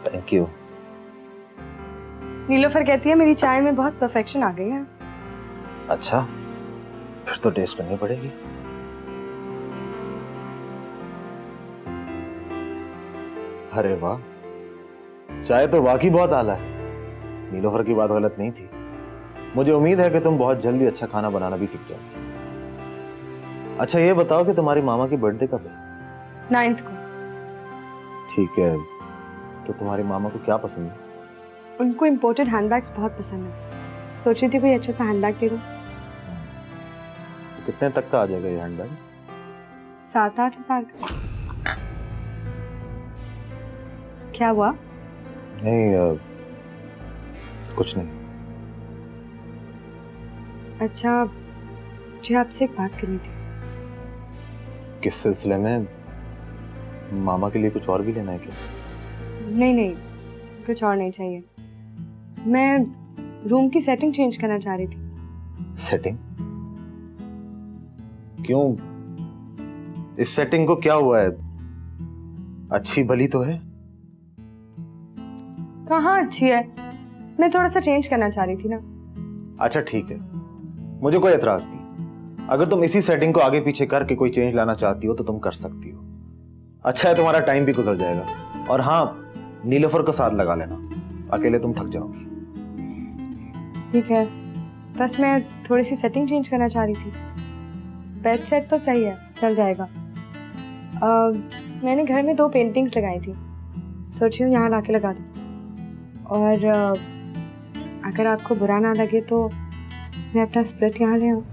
Thank you. Nilofar कहती है मेरी चाय में बहुत परफेक्शन आ गई है। अच्छा, फिर तो टेस्ट करनी पड़ेगी। अरे वाह, चाय तो वाकई बहुत आला है। नीलोफर की बात गलत नहीं थी। मुझे उम्मीद है कि तुम बहुत जल्दी अच्छा खाना बनाना भी सीख जाओगी। अच्छा ये बताओ कि तुम्हारी मामा की बर्थडे कब है? 9th को। ठीक है, तो तुम्हारी मामा को क्या पसंद है? उनको इम्पोर्टेड हैंडबैग्स बहुत पसंद है। सोच रही थी कोई अच्छा सा हैंडबैग दे दूं। तो कितने तक का आ जाएगा ये हैंडबैग? 7-8 हज़ार का। क्या हुआ? नहीं कुछ नहीं। अच्छा, मुझे आपसे एक बात करनी थी। किस सिलसिले में? मामा के लिए कुछ और भी लेना है क्या? नहीं, कुछ और नहीं चाहिए। मैं रूम की सेटिंग चेंज करना चाह रही थी। सेटिंग? क्यों? इस सेटिंग को क्या हुआ है? अच्छी भली तो है। कहाँ अच्छी है? मैं थोड़ा सा चेंज करना चाह रही थी ना। अच्छा ठीक है, मुझे कोई एतराज नहीं। अगर तुम इसी सेटिंग को आगे पीछे करके कोई चेंज लाना चाहती हो तो तुम कर सकती हो। अच्छा है, तुम्हारा टाइम भी गुजर जाएगा। और हाँ, नीलोफर को साथ लगा लेना, अकेले तुम थक जाओगी। ठीक है, बस मैं थोड़ी सी सेटिंग चेंज करना चाह रही थी। बेड सेट तो सही है, चल जाएगा। मैंने घर में 2 पेंटिंग्स लगाई थी, सोच रही हूँ यहाँ लाके लगा दूँ। और अगर आपको बुरा ना लगे तो मैं अपना स्प्लिट यहाँ ले आऊँ।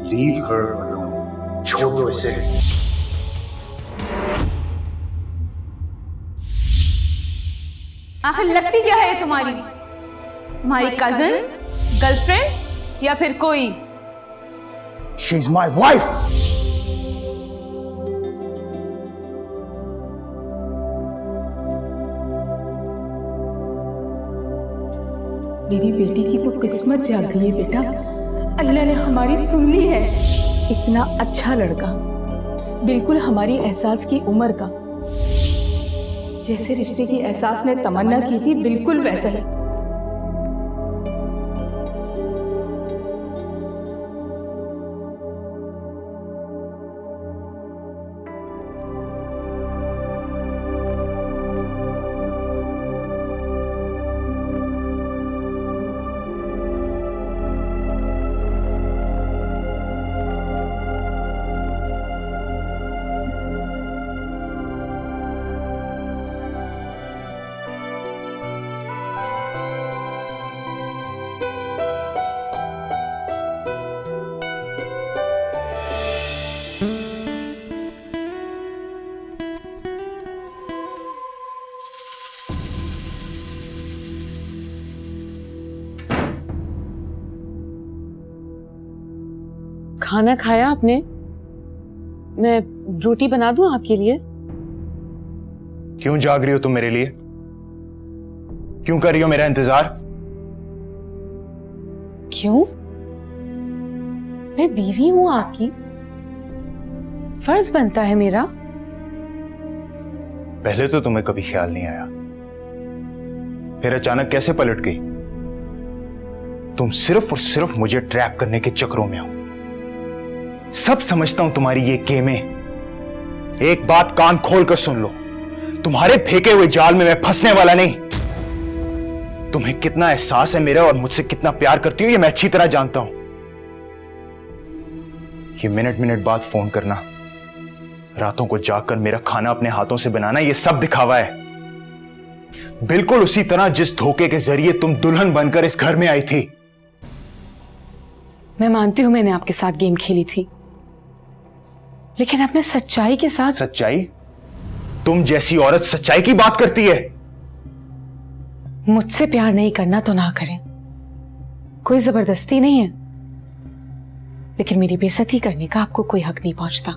Leave her alone. छोड़ दो इसे। आखिर लगती क्या है तुम्हारी कजन, गर्लफ्रेंड या फिर कोई? She's my wife. मेरी बेटी की तो किस्मत जाग गई है बेटा, अल्लाह ने हमारी सुन ली है। इतना अच्छा लड़का, बिल्कुल हमारी एहसास की उम्र का। जैसे रिश्ते की एहसास ने तमन्ना की थी, बिल्कुल वैसा ही। खाना खाया आपने? मैं रोटी बना दूं आपके लिए? क्यों जाग रही हो तुम मेरे लिए? क्यों कर रही हो मेरा इंतजार? क्यों? मैं बीवी हूं आपकी, फर्ज बनता है मेरा। पहले तो तुम्हें कभी ख्याल नहीं आया, फिर अचानक कैसे पलट गई? तुम सिर्फ और सिर्फ मुझे ट्रैप करने के चक्रों में हो। सब समझता हूं तुम्हारी ये गेमें। एक बात कान खोल कर सुन लो, तुम्हारे फेंके हुए जाल में मैं फंसने वाला नहीं। तुम्हें कितना एहसास है मेरा और मुझसे कितना प्यार करती हो ये मैं अच्छी तरह जानता हूं। ये मिनट मिनट बाद फोन करना, रातों को जागकर मेरा खाना अपने हाथों से बनाना, ये सब दिखावा है। बिल्कुल उसी तरह जिस धोखे के जरिए तुम दुल्हन बनकर इस घर में आई थी। मैं मानती हूं मैंने आपके साथ गेम खेली थी, लेकिन अब मैं सच्चाई के साथ। सच्चाई? तुम जैसी औरत सच्चाई की बात करती है? मुझसे प्यार नहीं करना तो ना करें, कोई जबरदस्ती नहीं है, लेकिन मेरी बेइज्जती करने का आपको कोई हक नहीं पहुंचता।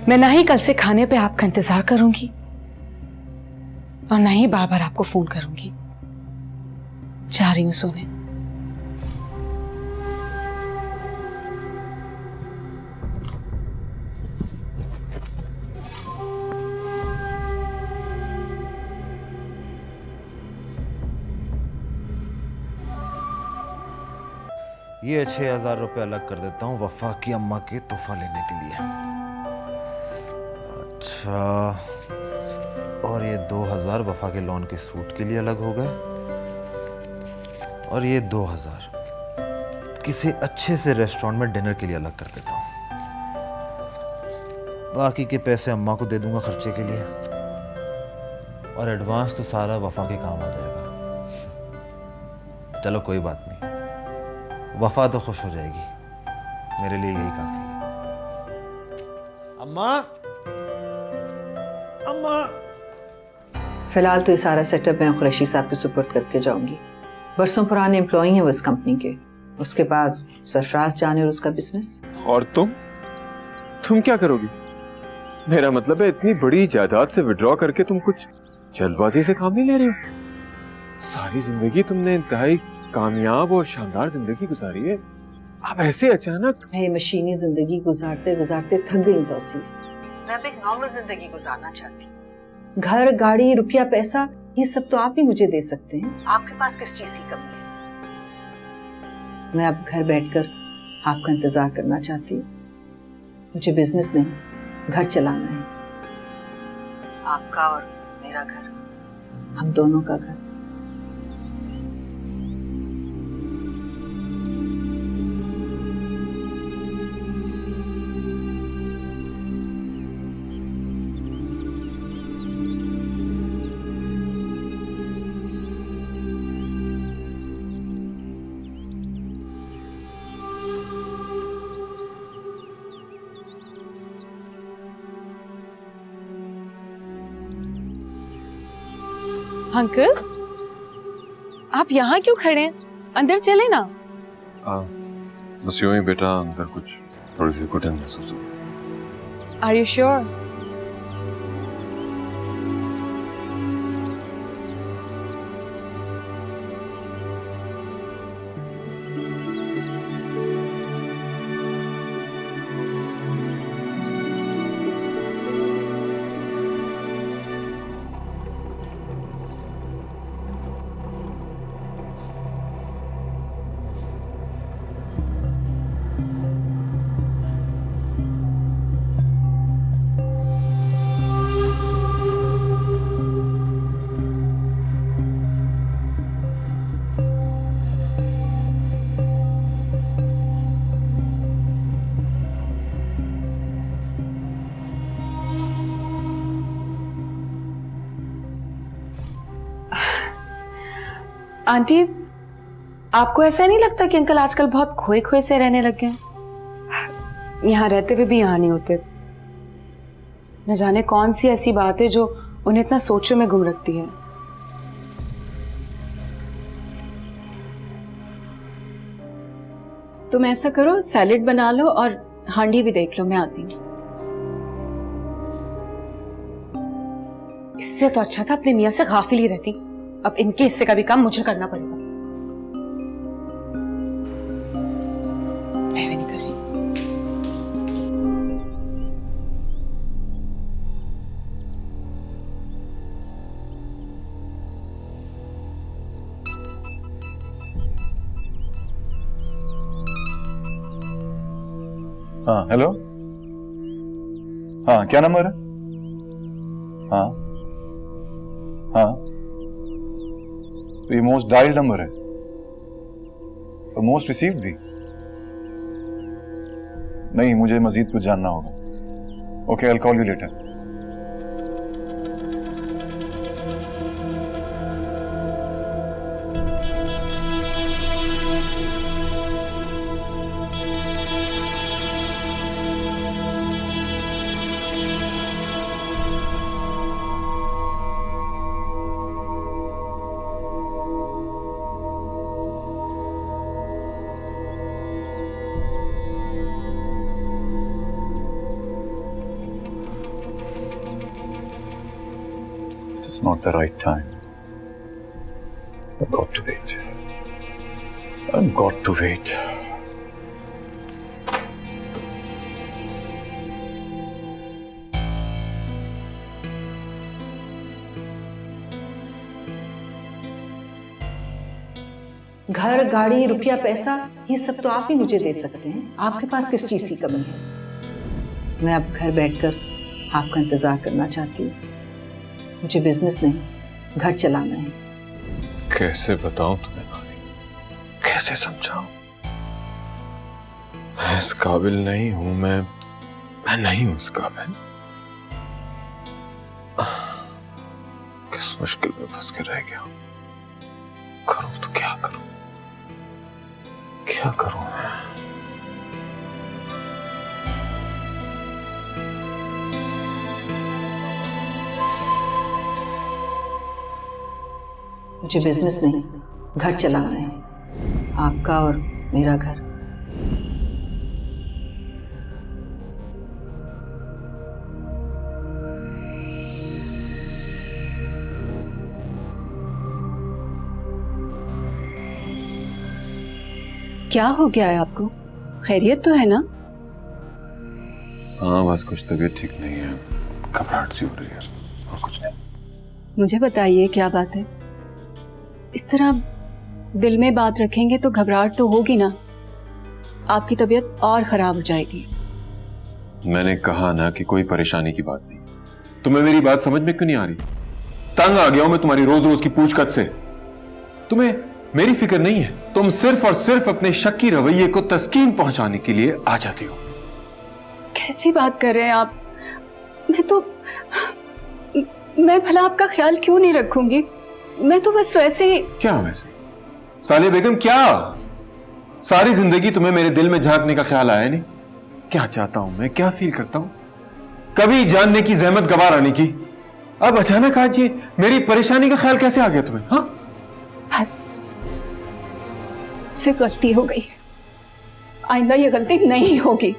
मैं ना ही कल से खाने पे आपका इंतजार करूंगी और ना ही बार बार आपको फोन करूंगी। जा रही हूं सोने। ये 6,000 रुपये अलग कर देता हूँ वफा की अम्मा के तोहफा लेने के लिए। अच्छा, और ये 2,000 वफा के लोन के सूट के लिए अलग हो गए, और ये 2,000 किसी अच्छे से रेस्टोरेंट में डिनर के लिए अलग कर देता हूँ। बाकी के पैसे अम्मा को दे दूंगा खर्चे के लिए, और एडवांस तो सारा वफा के काम आ जाएगा। चलो कोई बात नहीं, वफा तो खुश हो जाएगी, मेरे लिए यही काफी है। अम्मा, अम्मा। फिलहाल तो ये सारा सेटअप मैं कुरैशी साहब के सुपुर्द करके जाऊंगी। बरसों पुराने एम्प्लॉई हैं वो इस कंपनी के। उसके बाद सरफराज जाने और उसका बिजनेस। और तुम क्या करोगी? मेरा मतलब है इतनी बड़ी जायदाद से विड्रॉ करके तुम कुछ जल्दबाजी से काम नहीं ले रही हो? सारी जिंदगी तुमने इंतहाई कामयाब और शानदार जिंदगी गुजारी है, अब ऐसे अचानक? मैं मशीनी जिंदगी गुजारते गुजारते थक गई तौसीफ। मैं अब एक नॉर्मल जिंदगी गुजारना चाहती हूँ। घर, गाड़ी, रुपया, पैसा, ये सब तो आप ही मुझे दे सकते हैं। आपके पास किस चीज की कमी है? मैं अब घर बैठकर आपका इंतजार करना चाहती हूँ। मुझे बिजनेस नहीं, घर चलाना है। आपका और मेरा घर, हम दोनों का घर। अंकल, आप यहाँ क्यों खड़े हैं? अंदर चले ना। बस यूं ही बेटा, अंदर कुछ थोड़ी सी घुटन महसूस हो रही। Are you sure? आंटी, आपको ऐसा नहीं लगता कि अंकल आजकल बहुत खोए खोए से रहने लग गए? यहाँ रहते हुए भी यहाँ नहीं होते। न जाने कौन सी ऐसी बात है जो उन्हें इतना सोचों में गुम रखती है। तुम ऐसा करो, सैलेड बना लो और हांडी भी देख लो, मैं आती हूँ। इससे तो अच्छा था अपने मियाँ से गाफिल ही रहती। अब इनके हिस्से का भी काम मुझे करना पड़ेगा। मैं भी नहीं कर रही। हाँ हेलो, हाँ क्या नंबर है? हाँ हाँ, तो ये मोस्ट डायल्ड नंबर है और मोस्ट रिसीव्ड भी नहीं। मुझे मजीद कुछ जानना होगा। Okay, I will call you later. not the right time. I've got to wait. I've got to wait. घर, गाड़ी, रुपया, पैसा, ये सब तो आप ही मुझे दे सकते हैं। आपके पास किस चीज की कमी है? मैं अब घर बैठकर आपका इंतजार करना चाहती हूँ। मुझे बिजनेस नहीं, घर चलाना है। कैसे बताऊं तुम्हें नानी, कैसे समझाऊं? मैं इस काबिल नहीं हूं, मैं नहीं हूं इस काबिल। किस मुश्किल में फंस के रह गया। करूं तो क्या करूं, क्या करूं मैं? मुझे बिजनेस नहीं, घर चलाना है। आपका और मेरा घर। क्या हो गया है आपको? खैरियत तो है ना? हाँ, बस कुछ तबीयत ठीक नहीं है, घबराहट सी हो रही है, और कुछ नहीं। मुझे बताइए क्या बात है? इस तरह दिल में बात रखेंगे तो घबराहट तो होगी ना, आपकी तबीयत और खराब हो जाएगी। मैंने कहा ना कि कोई परेशानी की बात नहीं। तुम्हें मेरी बात समझ में क्यों नहीं आ रही? तंग आ गया हूं मैं तुम्हारी रोज रोज की पूछताछ से। तुम्हें मेरी फिक्र नहीं है, तुम सिर्फ और सिर्फ अपने शक्की रवैये को तस्कीन पहुंचाने के लिए आ जाती हो। कैसी बात कर रहे हैं आप? मैं भला आपका ख्याल क्यों नहीं रखूंगी? मैं तो बस वैसे ही। क्या वैसे? सालिया बेगम, क्या सारी जिंदगी तुम्हें मेरे दिल में झांकने का ख्याल आया नहीं? क्या चाहता हूं मैं, क्या फील करता हूं, कभी जानने की जहमत गवार आने की। अब अचानक आज ये मेरी परेशानी का ख्याल कैसे आ गया तुम्हें? हाँ, बस मुझसे गलती हो गई, आइंदा ये गलती नहीं होगी।